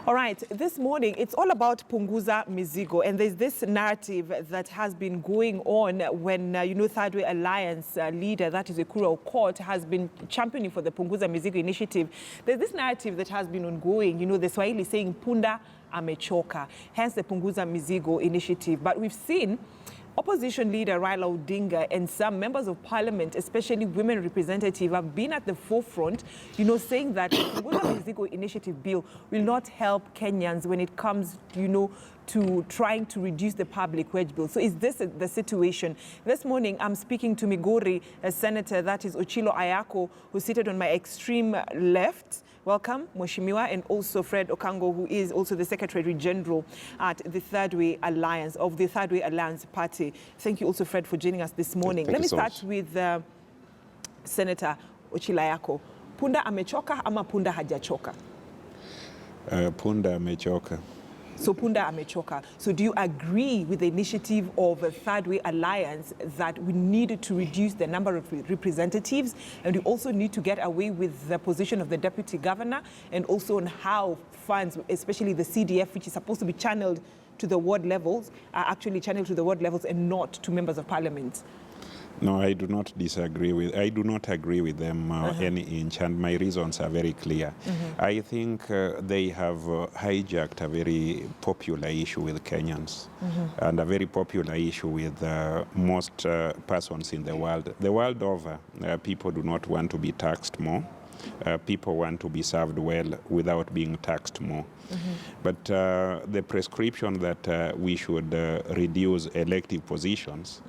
All right, this morning, it's all about Punguza Mizigo, and there's this narrative that has been going on when, Third Way Alliance leader, that is Ekuru Aukot, has been championing for the Punguza Mizigo initiative. There's this narrative that has been ongoing, the Swahili saying, Punda amechoka, hence the Punguza Mizigo initiative. But we've seen opposition leader Raila Odinga and some members of parliament, especially women representatives, have been at the forefront, saying that the Punguza Mizigo initiative bill will not help Kenyans when it comes, to trying to reduce the public wage bill. So is this the situation? This morning, I'm speaking to Migori, a senator, that is Ochilo Ayako, who's seated on my extreme left. Welcome, Mheshimiwa, and also Fred Okango, who is also the Secretary General at the Third Way Alliance, of the Third Way Alliance Party. Thank you also, Fred, for joining us this morning. Let me start with Senator Ochilo Ayako. Punda amechoka ama punda hajachoka? Punda amechoka. So Punda amechoka. So do you agree with the initiative of the Third Way Alliance that we need to reduce the number of representatives, and we also need to get away with the position of the deputy governor, and also on how funds, especially the CDF, which is supposed to be channeled to the ward levels, are actually channeled to the ward levels and not to members of parliament? No, I do not disagree with. I do not agree with them any inch, and my reasons are very clear. I think they have hijacked a very popular issue with Kenyans, and a very popular issue with most persons in the world. The world over, people do not want to be taxed more. People want to be served well without being taxed more. But the prescription that we should reduce elective positions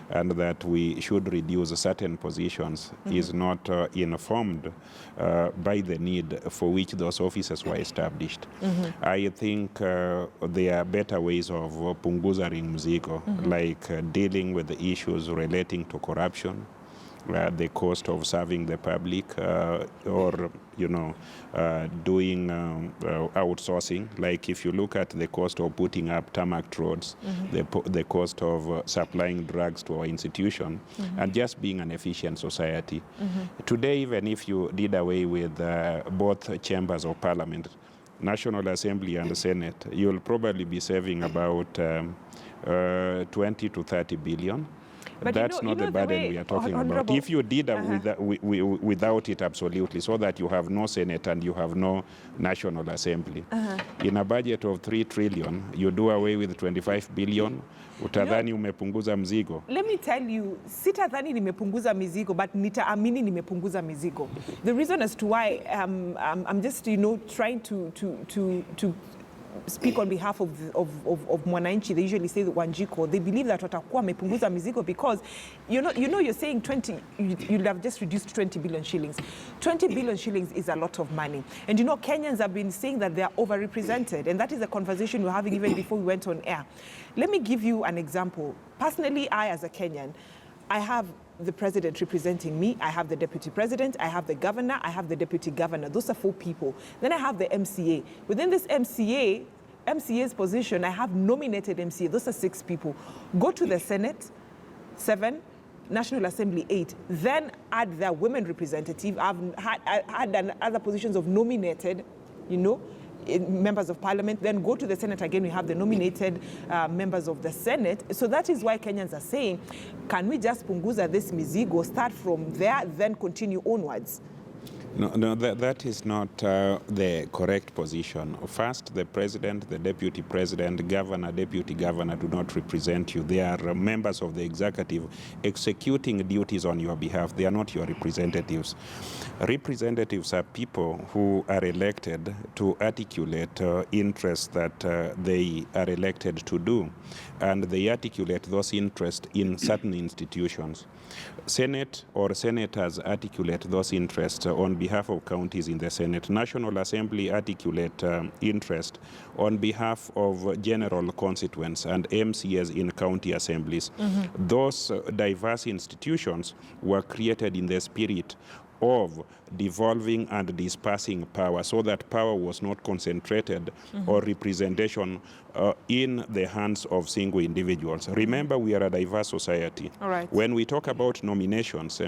and that we should reduce certain positions is not informed by the need for which those offices were established. I think there are better ways of punguzing mzigo, like dealing with the issues relating to corruption, the cost of serving the public, or doing outsourcing. Like if you look at the cost of putting up tarmac roads, the cost of supplying drugs to our institution, and just being an efficient society. Today, even if you did away with both chambers of parliament, National Assembly and the Senate, you'll probably be saving about 20 to 30 billion. But that's not the burden we are talking about. If you did without it, absolutely, so that you have no Senate and you have no National Assembly. In a budget of 3 trillion, you do away with 25 billion, utadhani umepunguza mzigo. Let me tell you, sitadhani nimepunguza mizigo, but nitaamini nimepunguza mizigo. The reason as to why I'm just, trying to speak on behalf of Mwananchi, they usually say the Wanjiko, they believe that watakuwa mepunguza mizigo because, you're saying 20, you'll have just reduced 20 billion shillings. 20 billion shillings is a lot of money. And Kenyans have been saying that they are overrepresented, and that is a conversation we're having even before we went on air. Let me give you an example. Personally, I, as a Kenyan, I have the president representing me, I have the deputy president, I have the governor, I have the deputy governor. Those are 4 people. Then I have the MCA. Within this MCA's position, I have nominated MCA. Those are 6 people. Go to the Senate, 7, National Assembly, 8. Then add their women representative. I've had other positions of nominated, members of parliament. Then go to the Senate again, we have the nominated members of the Senate. So that is why Kenyans are saying, can we just punguza this mizigo, start from there, then continue onwards? No, that is not the correct position. First, the president, the deputy president, governor, deputy governor do not represent you. They are members of the executive executing duties on your behalf. They are not your representatives. Representatives are people who are elected to articulate interests that they are elected to do, and they articulate those interests in certain institutions. Senate or senators articulate those interests on behalf of counties in the Senate. National Assembly articulate interest on behalf of general constituents and MCAs in county assemblies. Those diverse institutions were created in the spirit of devolving and dispersing power so that power was not concentrated or representation in the hands of single individuals. Remember, we are a diverse society. All right. When we talk about nominations,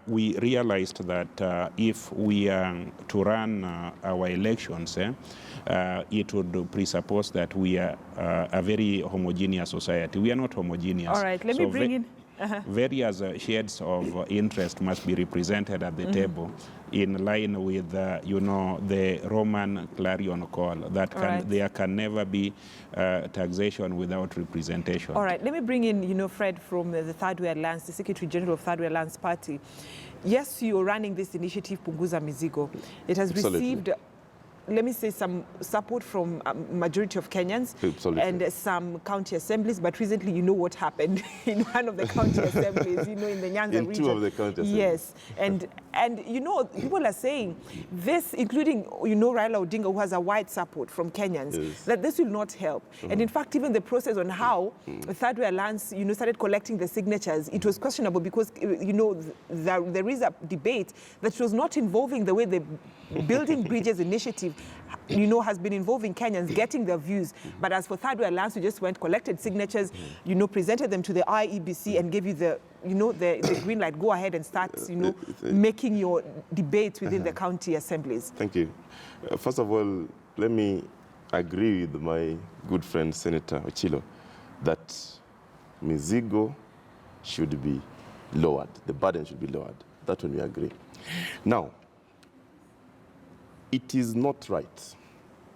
we realized that if we are to run our elections, it would presuppose that we are a very homogeneous society. We are not homogeneous. All right, let me bring in... Various shades of interest must be represented at the table in line with, the Roman clarion call that there can never be taxation without representation. All right, let me bring in, Fred from the Third Way Alliance, the Secretary General of Third Way Alliance Party. Yes, you're running this initiative, Punguza Mizigo. It has received, let me say, some support from a majority of Kenyans and some county assemblies, but recently you know what happened in one of the county assemblies, in the Nyanza region. In 2 of the county assemblies. Yes, and people are saying this, including, Raila Odinga, who has a wide support from Kenyans, that this will not help. And in fact, even the process on how the Third Way Alliance, started collecting the signatures, it was questionable because, there is a debate that was not involving the way the Building Bridges initiative, has been involving Kenyans getting their views. But as for Third Way Alliance, we just went, collected signatures, presented them to the IEBC and gave you the, the green light, go ahead and start, making your debates within the county assemblies. Thank you. First of all, let me agree with my good friend, Senator Ochilo, that Mizigo should be lowered. The burden should be lowered. That one we agree. Now, it is not right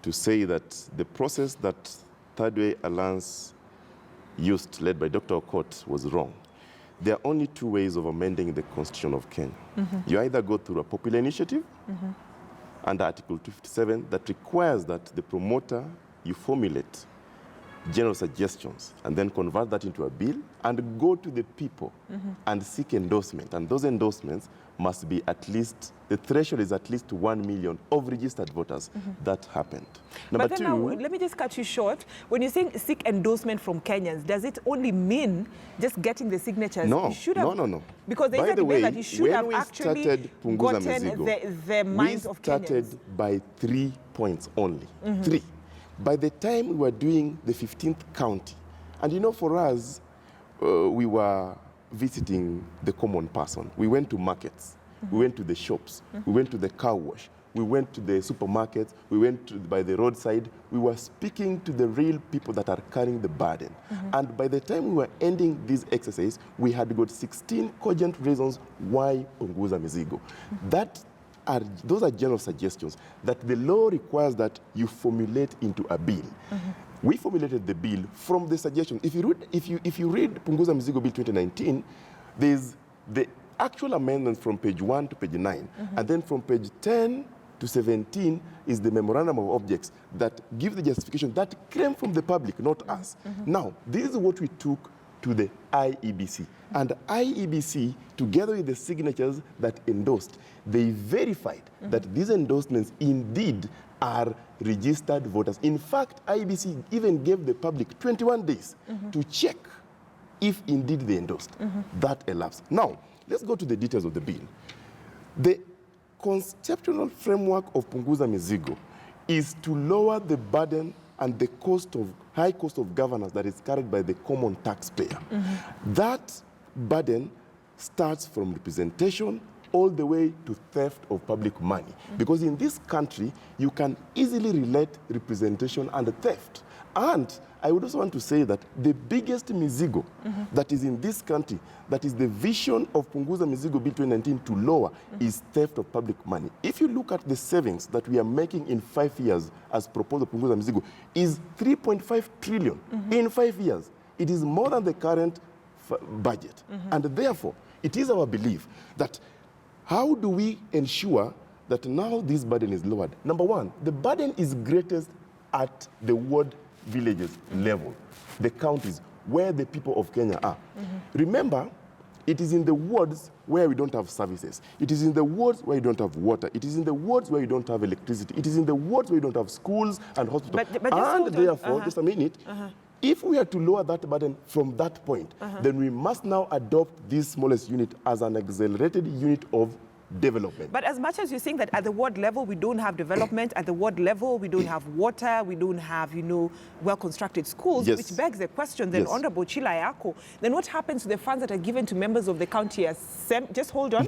to say that the process that Third Way Alliance used, led by Dr. Okot, was wrong. There are only 2 ways of amending the Constitution of Kenya. You either go through a popular initiative under Article 257 that requires that the promoter, you formulate general suggestions and then convert that into a bill and go to the people and seek endorsement. And those endorsements must be at least, the threshold is at least 1 million of registered voters. That happened. Number but then 2, now, let me just cut you short. When you're saying seek endorsement from Kenyans, does it only mean just getting the signatures? No, you should have, no. Because there's a debate that you should have actually gotten the minds of Kenyans. We started by 3 points only. 3. By the time we were doing the 15th county, and for us, we were visiting the common person. We went to markets, we went to the shops, we went to the car wash, we went to the supermarkets, we went by the roadside. We were speaking to the real people that are carrying the burden. And by the time we were ending this exercise, we had got 16 cogent reasons why Punguza Mizigo. Those are general suggestions that the law requires that you formulate into a bill. We formulated the bill from the suggestions. If you read Punguza Mizigo Bill 2019, there's the actual amendments from page 1 to page 9, and then from page 10 to 17 is the memorandum of objects that give the justification that came from the public, not us. Now, this is what we took to the IEBC. And IEBC, together with the signatures that endorsed, they verified that these endorsements indeed are registered voters. In fact, IEBC even gave the public 21 days to check if indeed they endorsed. That elapsed. Now, let's go to the details of the bill. The conceptual framework of Punguza Mizigo is to lower the burden and the high cost of governance that is carried by the common taxpayer. That burden starts from representation all the way to theft of public money. Because in this country, you can easily relate representation and theft. And I would also want to say that the biggest Mizigo that is in this country, that is the vision of Punguza Mizigo Bill 2019 to lower, is theft of public money. If you look at the savings that we are making in 5 years as proposed by Punguza Mizigo, is 3.5 trillion in 5 years. It is more than the current budget. And therefore, it is our belief that how do we ensure that now this burden is lowered? Number one, the burden is greatest at the ward villages level, the counties where the people of Kenya are. Remember, it is in the wards where we don't have services. It is in the wards where you don't have water. It is in the wards where you don't have electricity. It is in the wards where you don't have schools and hospitals. But and therefore, just a minute, if we are to lower that burden from that point, then we must now adopt this smallest unit as an accelerated unit of development. But as much as you're saying that at the ward level we don't have development, at the ward level we don't have water, we don't have, well-constructed schools, Yes. which begs the question then, Yes. Honorable Chilayako, then what happens to the funds that are given to members of the county just hold on,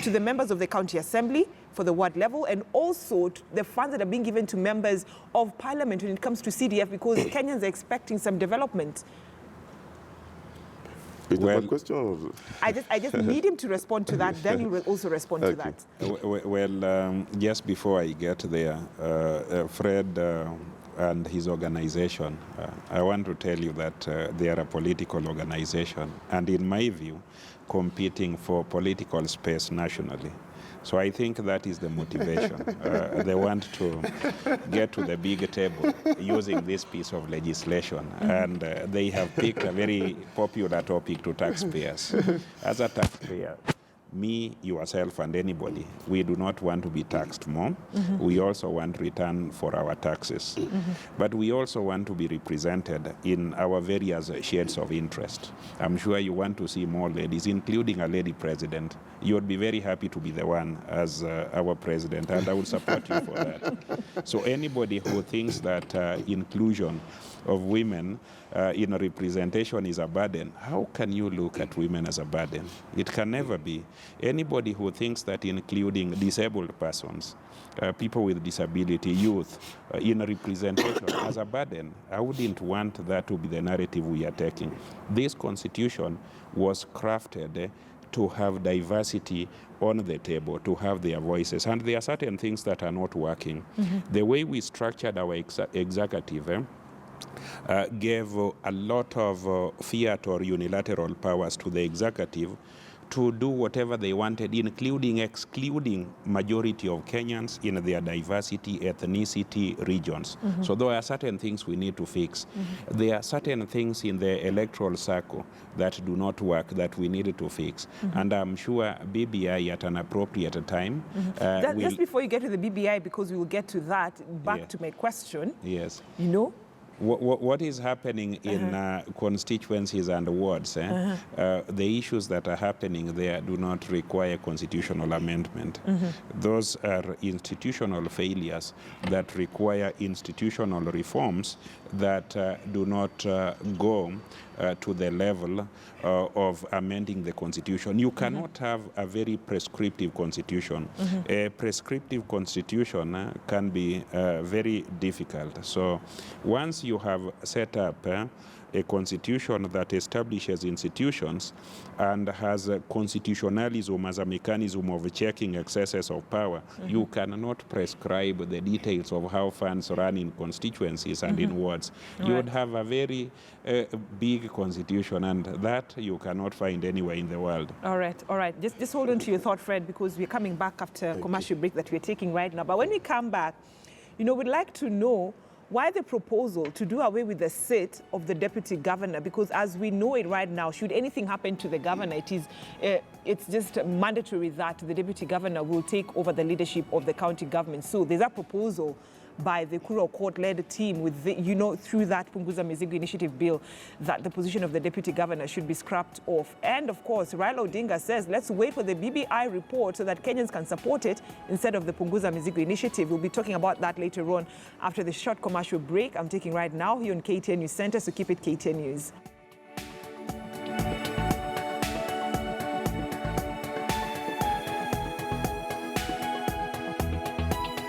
to the members of the county assembly for the ward level, and also the funds that are being given to members of parliament when it comes to CDF, because Kenyans are expecting some development? It's a Well- good question. I just need him to respond to that, then he will also respond to Okay. that. Well, just before I get there, Fred and his organization, I want to tell you that they are a political organization, and in my view, competing for political space nationally. So I think that is the motivation. They want to get to the big table using this piece of legislation, and they have picked a very popular topic to taxpayers. As a taxpayer, me, yourself, and anybody, we do not want to be taxed more. We also want return for our taxes. But we also want to be represented in our various shades of interest. I'm sure you want to see more ladies, including a lady president. You would be very happy to be the one as our president, and I would support you for that. So anybody who thinks that inclusion of women in representation is a burden, how can you look at women as a burden? It can never be. Anybody who thinks that including disabled persons, people with disability, youth, in representation as a burden, I wouldn't want that to be the narrative we are taking. This constitution was crafted to have diversity on the table, to have their voices. And there are certain things that are not working. The way we structured our executive gave a lot of fiat or unilateral powers to the executive to do whatever they wanted, including excluding majority of Kenyans in their diversity, ethnicity, regions. So there are certain things we need to fix. There are certain things in the electoral circle that do not work that we needed to fix. And I'm sure BBI at an appropriate time will... Just before you get to the BBI, because we will get to that, back Yeah. to my question, Yes. What is happening in constituencies and wards, the issues that are happening there do not require constitutional amendment. Those are institutional failures that require institutional reforms that do not go to the level of amending the constitution. You cannot have a very prescriptive constitution. A prescriptive constitution can be very difficult. So once you have set up a constitution that establishes institutions and has a constitutionalism as a mechanism of checking excesses of power, you cannot prescribe the details of how funds run in constituencies and in wards. You would have a very big constitution, and that you cannot find anywhere in the world. All right. Just hold on to your thought, Fred, because we're coming back after commercial break that we're taking right now. But when we come back, we'd like to know why the proposal to do away with the seat of the deputy governor, because as we know it right now, should anything happen to the governor, it's just mandatory that the deputy governor will take over the leadership of the county government. So there's a proposal by the Kura Court-led team with through that Punguza Mizigo Initiative Bill that the position of the deputy governor should be scrapped off. And of course, Raila Odinga says, let's wait for the BBI report so that Kenyans can support it instead of the Punguza Mizigo Initiative. We'll be talking about that later on after the short commercial break I'm taking right now here on KTN News Center, so keep it KTN News.